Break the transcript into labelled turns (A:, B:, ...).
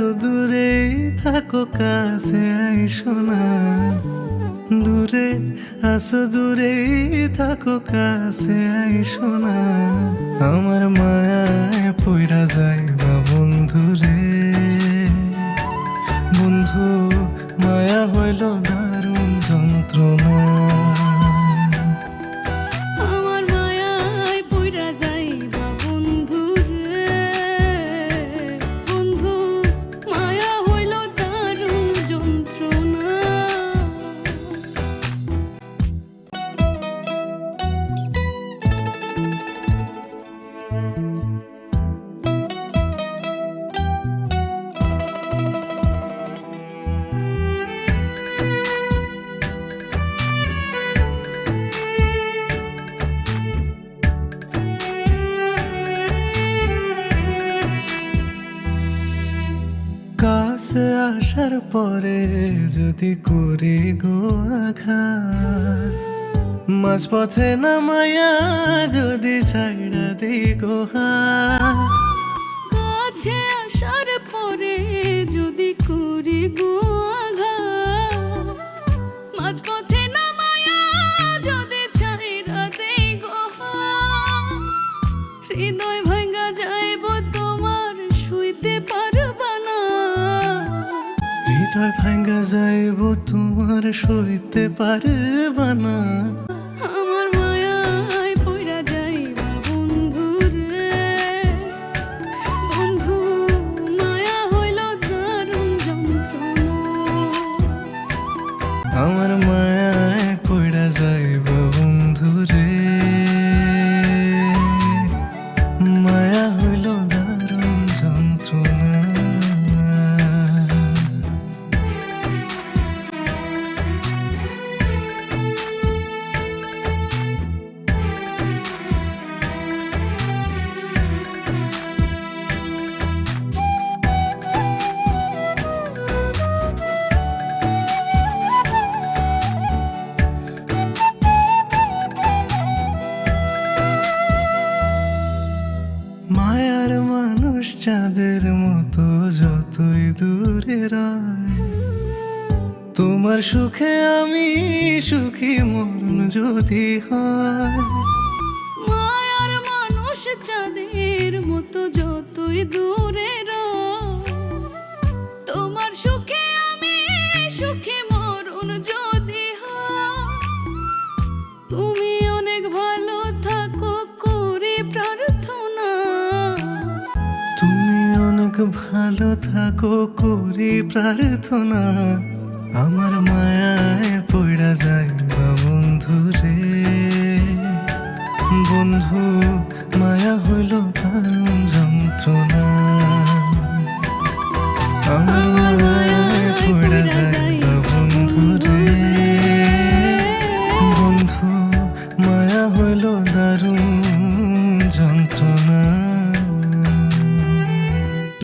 A: আসো দূরে থাকো কাছে আইসো না, দূরে আসো দূরে থাকো কাছে আইসো না। আমার মায়ায় পইরা যাইবা বন্ধু রে, বন্ধু মায়া হইল দারুণ যন্ত্রণা।
B: আমার মায়ায় পইরা যাইবা বন্ধু রে, বন্ধু মায়া হইল দারুণ যন্ত্রণা।
A: কাছে আসার পরে যদি করি গো আঘাত, মাঝপথে নামায়া যদি ছাইড়া দিই গো হাত।
B: কাছে আসার পরে যদি করি গো আঘাত, মাঝপথে নামায়া যদি ছাইরা দেই গো হাত। হৃদয় ভাঙা যাইব তোমার শুইতে পারবা না,
A: হৃদয় ভাঙ্গা যাইব তোমার সইতে পারবা না।
B: আমার মায়ায় পইরা যাইবা বন্ধু রে, বন্ধু মায়া হইল দারুণ যন্ত্রণা।
A: আমার মায়ায় পইড়া যাইব বন্ধু রে, মায়া হইল দারুণ যন্ত্রণা। মায়ার মানুষ চাঁদের মতো যতই দূরে রয়, তোমার সুখে আমি সুখী মরণ যদি হয়।
B: মায়ার মানুষ চাঁদের মতো যতই দূরে রয়, তোমার সুখে আমি সুখে মরণ যদি হয়। তুমি অনেক ভালো থাকো করি প্রার্থনা,
A: তুমি অনেক ভালো থাকো করি প্রার্থনা। আমার মায়ায় পইড়া যাইবা বন্ধু রে, বন্ধু মায়া হইল দারুণ যন্ত্রণা। আমার